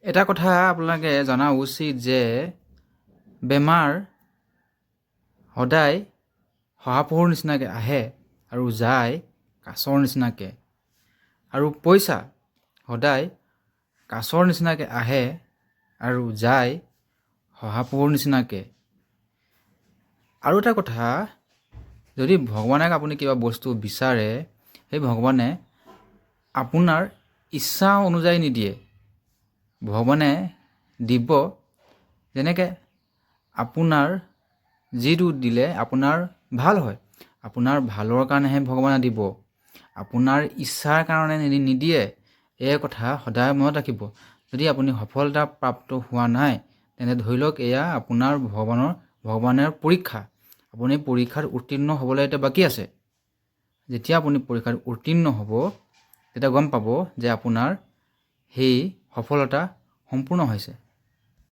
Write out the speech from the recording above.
এটা কথা আপোনালোকে জনা উচিত যে বেমাৰ সদায় শহাপহুৰ নিচিনাকৈ আহে আৰু যায় কাছৰ নিচিনাকৈ, আৰু পইচা সদায় কাছৰ নিচিনাকৈ আহে আৰু যায় শহাপহুৰ নিচিনাকৈ। আৰু এটা কথা, যদি ভগৱানক আপুনি কিবা বস্তু বিচাৰে, সেই ভগৱানে আপোনাৰ ইচ্ছা অনুযায়ী নিদিয়ে। ভগৱানে দিব যেনেকৈ আপোনাৰ যিটো দিলে আপোনাৰ ভাল হয়, আপোনাৰ ভালৰ কাৰণেহে ভগৱানে দিব, আপোনাৰ ইচ্ছাৰ কাৰণে নিদিয়ে। এই কথা সদায় মনত ৰাখিব। যদি আপুনি সফলতা প্ৰাপ্ত হোৱা নাই, তেনে ধৰি লওক এয়া আপোনাৰ ভগৱানৰ পৰীক্ষা। আপুনি পৰীক্ষাত উত্তীৰ্ণ হ'বলৈ এতিয়া বাকী আছে। যেতিয়া আপুনি পৰীক্ষাত উত্তীৰ্ণ হ'ব, তেতিয়া গম পাব যে আপোনাৰ সেই সফলতা সম্পূৰ্ণ হৈছে।